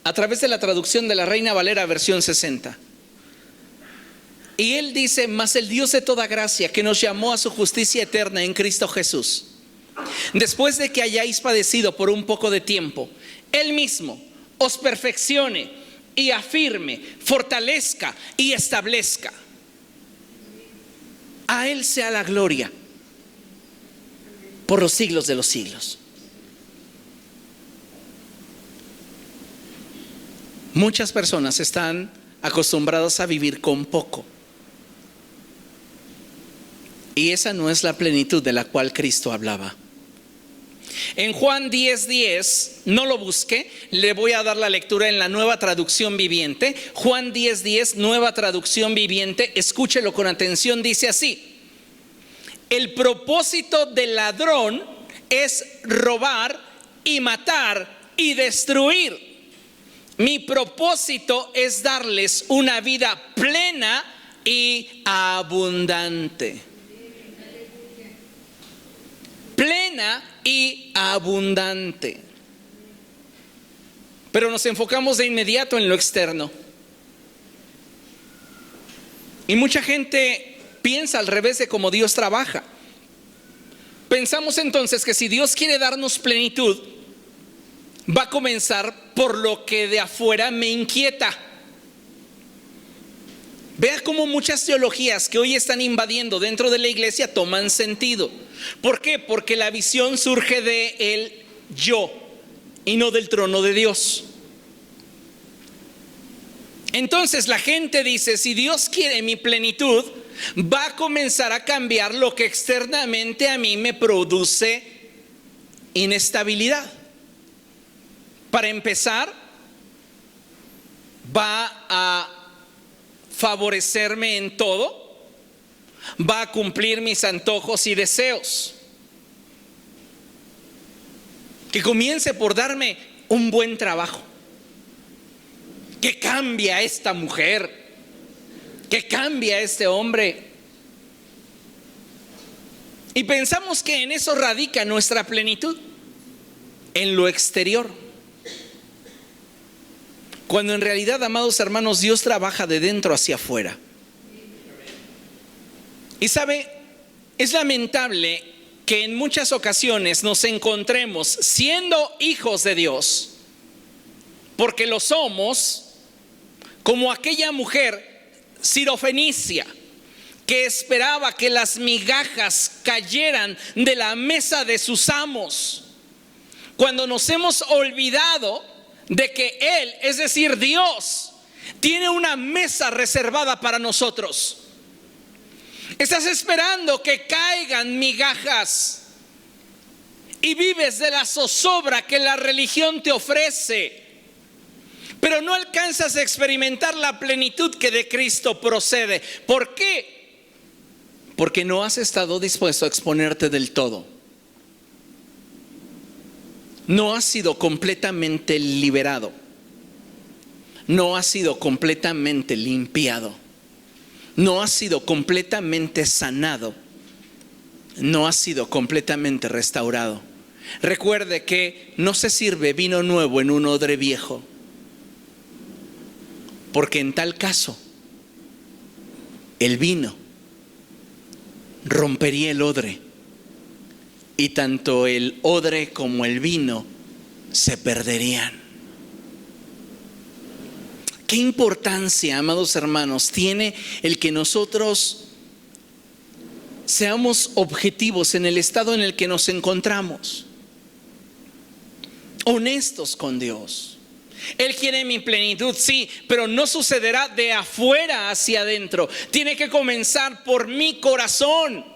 S1: a través de la traducción de la Reina Valera versión 60. Y él dice: mas el Dios de toda gracia, que nos llamó a su justicia eterna en Cristo Jesús, después de que hayáis padecido por un poco de tiempo, Él mismo os perfeccione y afirme, fortalezca y establezca. A Él sea la gloria por los siglos de los siglos. Muchas personas están acostumbradas a vivir con poco, y esa no es la plenitud de la cual Cristo hablaba. En Juan 10:10, no lo busque, le voy a dar la lectura en la Nueva Traducción Viviente. Juan 10:10, Nueva Traducción Viviente, escúchelo con atención, dice así: el propósito del ladrón es robar y matar y destruir. Mi propósito es darles una vida plena y abundante. plena y abundante. Pero nos enfocamos de inmediato en lo externo. Y mucha gente piensa al revés de cómo Dios trabaja. Pensamos entonces que si Dios quiere darnos plenitud, va a comenzar por lo que de afuera me inquieta. Vea cómo muchas teologías que hoy están invadiendo dentro de la iglesia toman sentido. ¿Por qué? Porque la visión surge de el yo y no del trono de Dios. Entonces la gente dice, si Dios quiere mi plenitud, va a comenzar a cambiar lo que externamente a mí me produce inestabilidad. Para empezar, va a favorecerme en todo, va a cumplir mis antojos y deseos. Que comience por darme un buen trabajo, que cambie a esta mujer, que cambie a este hombre. Y pensamos que en eso radica nuestra plenitud, en lo exterior. Cuando en realidad, amados hermanos, Dios trabaja de dentro hacia afuera. Y sabe, es lamentable que en muchas ocasiones nos encontremos siendo hijos de Dios, porque lo somos, como aquella mujer sirofenicia que esperaba que las migajas cayeran de la mesa de sus amos, cuando nos hemos olvidado de que Él, es decir, Dios, tiene una mesa reservada para nosotros. Estás esperando que caigan migajas y vives de la zozobra que la religión te ofrece, pero no alcanzas a experimentar la plenitud que de Cristo procede. ¿Por qué? Porque no has estado dispuesto a exponerte del todo. No has sido completamente liberado. No has sido completamente limpiado. No has sido completamente sanado. No has sido completamente restaurado. Recuerde que no se sirve vino nuevo en un odre viejo, porque en tal caso el vino rompería el odre, y tanto el odre como el vino se perderían. ¿Qué importancia, amados hermanos, tiene el que nosotros seamos objetivos en el estado en el que nos encontramos? Honestos con Dios. Él quiere mi plenitud, sí, pero no sucederá de afuera hacia adentro. Tiene que comenzar por mi corazón.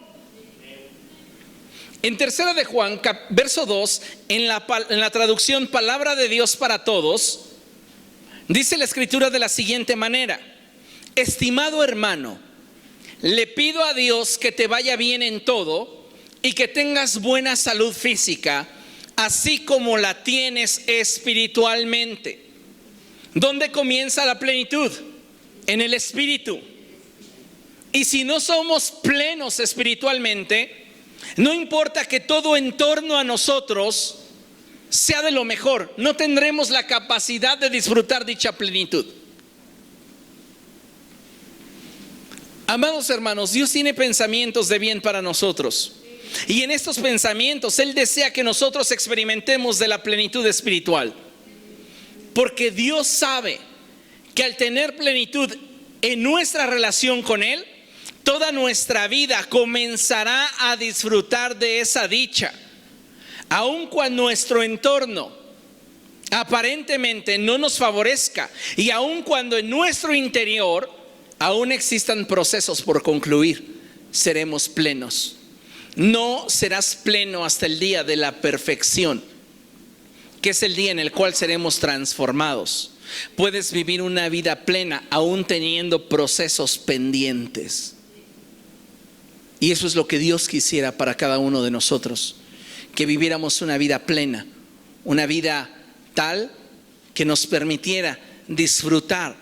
S1: En 3 de Juan, verso 2, en la traducción Palabra de Dios para Todos, dice la escritura de la siguiente manera: estimado hermano, le pido a Dios que te vaya bien en todo y que tengas buena salud física, así como la tienes espiritualmente. ¿Dónde comienza la plenitud? En el espíritu. Y si no somos plenos espiritualmente, no importa que todo en torno a nosotros sea de lo mejor, no tendremos la capacidad de disfrutar dicha plenitud. Amados hermanos, Dios tiene pensamientos de bien para nosotros. Y en estos pensamientos Él desea que nosotros experimentemos de la plenitud espiritual. Porque Dios sabe que al tener plenitud en nuestra relación con Él, toda nuestra vida comenzará a disfrutar de esa dicha. Aun cuando nuestro entorno aparentemente no nos favorezca, y aun cuando en nuestro interior aún existan procesos por concluir, seremos plenos. No serás pleno hasta el día de la perfección, que es el día en el cual seremos transformados. Puedes vivir una vida plena aún teniendo procesos pendientes. Y eso es lo que Dios quisiera para cada uno de nosotros, que viviéramos una vida plena, una vida tal que nos permitiera disfrutar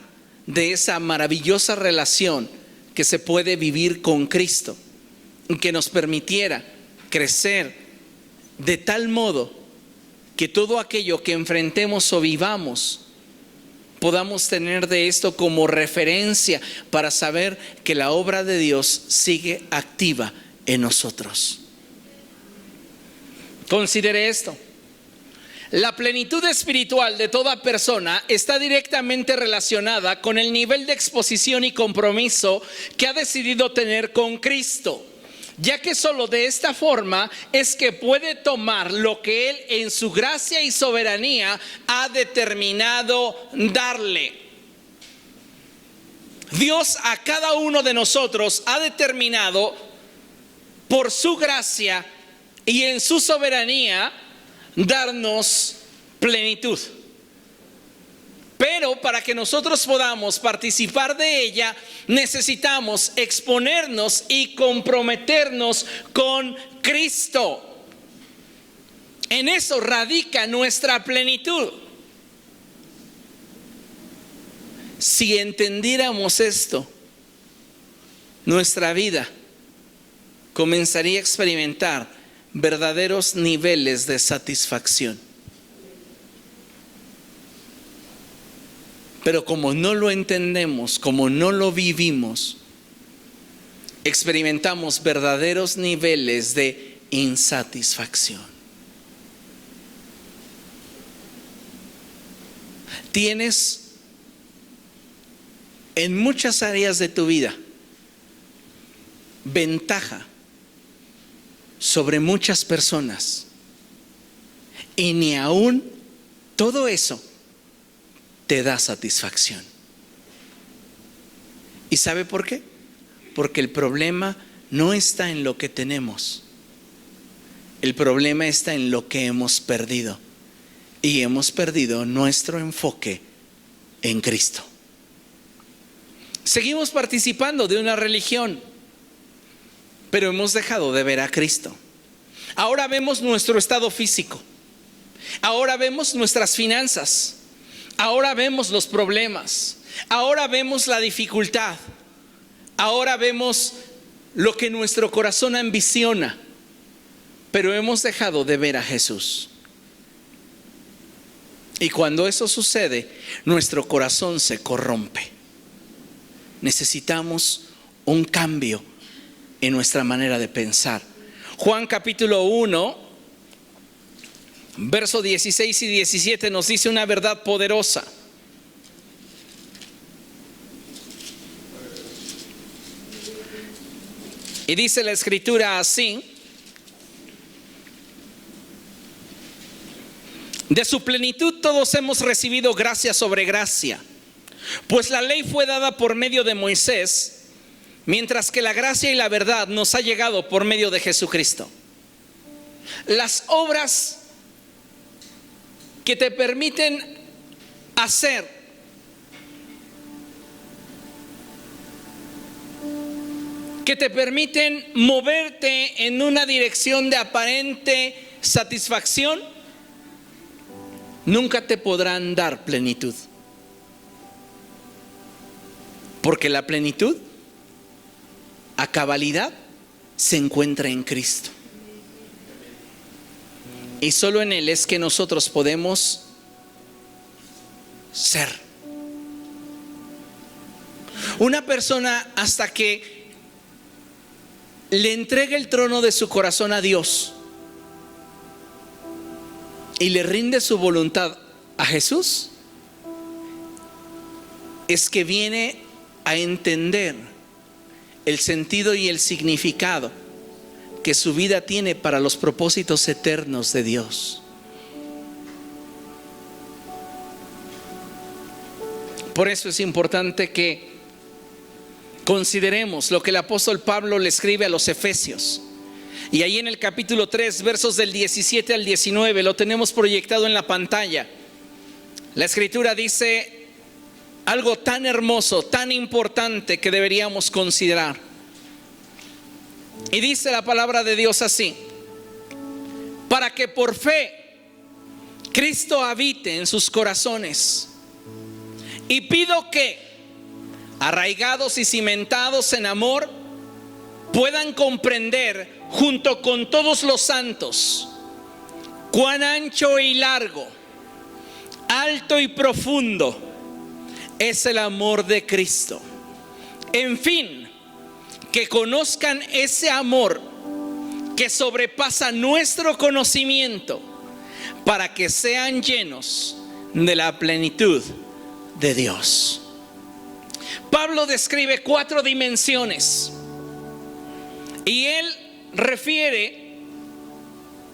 S1: de esa maravillosa relación que se puede vivir con Cristo, que nos permitiera crecer de tal modo que todo aquello que enfrentemos o vivamos, podamos tener de esto como referencia para saber que la obra de Dios sigue activa en nosotros. Considere esto. La plenitud espiritual de toda persona está directamente relacionada con el nivel de exposición y compromiso que ha decidido tener con Cristo, ya que solo de esta forma es que puede tomar lo que Él en su gracia y soberanía ha determinado darle. Dios a cada uno de nosotros ha determinado por su gracia y en su soberanía darnos plenitud. Pero para que nosotros podamos participar de ella, necesitamos exponernos y comprometernos con Cristo. En eso radica nuestra plenitud. Si entendiéramos esto, nuestra vida comenzaría a experimentar verdaderos niveles de satisfacción. Pero como no lo entendemos, como no lo vivimos, experimentamos verdaderos niveles de insatisfacción. Tienes en muchas áreas de tu vida ventaja sobre muchas personas, y ni aún todo eso te da satisfacción. ¿Y sabe por qué? Porque el problema no está en lo que tenemos, el problema está en lo que hemos perdido, y hemos perdido nuestro enfoque en Cristo. Seguimos participando de una religión, pero hemos dejado de ver a Cristo. Ahora vemos nuestro estado físico, ahora vemos nuestras finanzas, ahora vemos los problemas, ahora vemos la dificultad, ahora vemos lo que nuestro corazón ambiciona, pero hemos dejado de ver a Jesús. Y cuando eso sucede, nuestro corazón se corrompe. Necesitamos un cambio en nuestra manera de pensar. Juan capítulo 1, verso 16 y 17 nos dice una verdad poderosa. Y dice la escritura así: de su plenitud todos hemos recibido gracia sobre gracia, pues la ley fue dada por medio de Moisés, mientras que la gracia y la verdad nos ha llegado por medio de Jesucristo. Las obras que te permiten hacer que te permiten moverte en una dirección de aparente satisfacción, nunca te podrán dar plenitud. Porque la plenitud a cabalidad se encuentra en Cristo. Y solo en Él es que nosotros podemos ser. Una persona, hasta que le entrega el trono de su corazón a Dios y le rinde su voluntad a Jesús, es que viene a entender el sentido y el significado que su vida tiene para los propósitos eternos de Dios. Por eso es importante que consideremos lo que el apóstol Pablo le escribe a los Efesios. Y ahí en el capítulo 3, versos del 17 al 19, lo tenemos proyectado en la pantalla. La escritura dice algo tan hermoso, tan importante, que deberíamos considerar. Y dice la palabra de Dios así: para que por fe Cristo habite en sus corazones. Y pido que, arraigados y cimentados en amor, puedan comprender junto con todos los santos cuán ancho y largo, alto y profundo es el amor de Cristo. En fin, que conozcan ese amor que sobrepasa nuestro conocimiento, para que sean llenos de la plenitud de Dios. Pablo describe 4 dimensiones y él refiere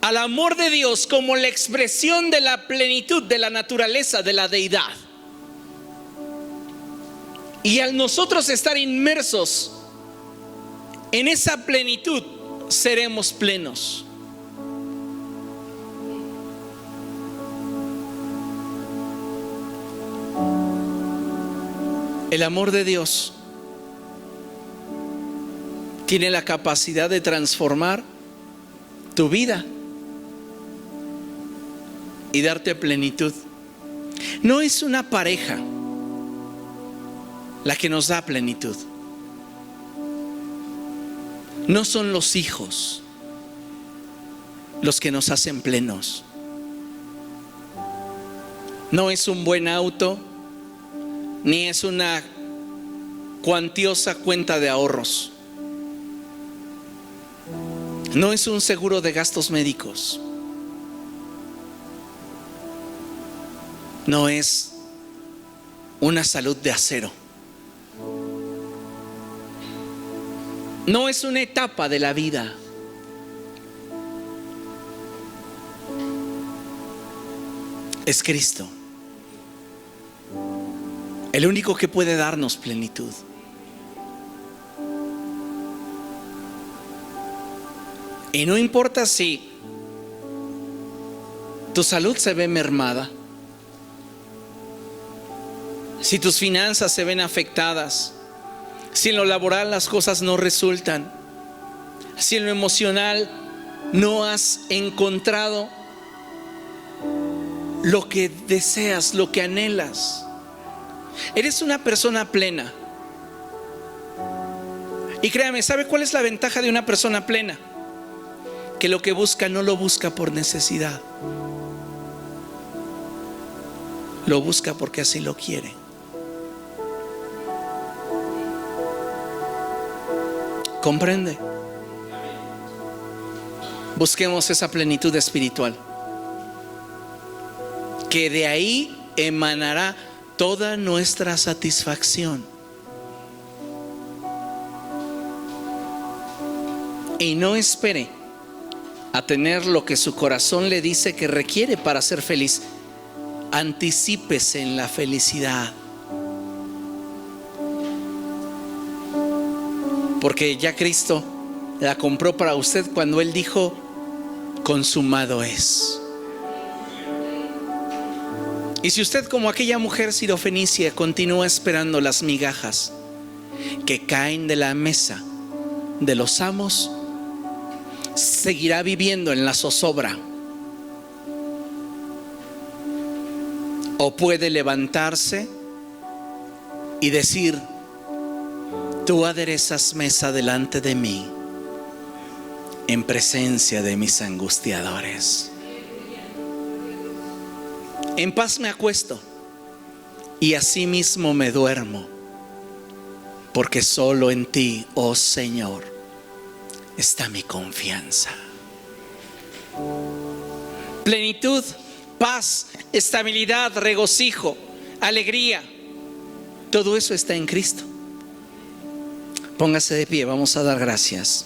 S1: al amor de Dios como la expresión de la plenitud de la naturaleza de la deidad. Y al nosotros estar inmersos en esa plenitud, seremos plenos. El amor de Dios tiene la capacidad de transformar tu vida y darte plenitud. No es una pareja la que nos da plenitud. No son los hijos los que nos hacen plenos. No es un buen auto, ni es una cuantiosa cuenta de ahorros. No es un seguro de gastos médicos. No es una salud de acero. No es una etapa de la vida. Es Cristo, el único que puede darnos plenitud. Y no importa si tu salud se ve mermada, si tus finanzas se ven afectadas, si en lo laboral las cosas no resultan, si en lo emocional no has encontrado lo que deseas, lo que anhelas. Eres una persona plena. Y créame, ¿sabe cuál es la ventaja de una persona plena? Que lo que busca no lo busca por necesidad, lo busca porque así lo quiere. ¿Comprende? Busquemos esa plenitud espiritual, que de ahí emanará toda nuestra satisfacción. Y no espere a tener lo que su corazón le dice que requiere para ser feliz. Anticípese en la felicidad, porque ya Cristo la compró para usted cuando Él dijo: consumado es. Y si usted, como aquella mujer sirofenicia, continúa esperando las migajas que caen de la mesa de los amos, seguirá viviendo en la zozobra. O puede levantarse y decir: tú aderezas mesa delante de mí en presencia de mis angustiadores. En paz me acuesto y asimismo me duermo, porque solo en ti, oh Señor, está mi confianza. Plenitud, paz, estabilidad, regocijo, alegría, todo eso está en Cristo. Póngase de pie, vamos a dar gracias.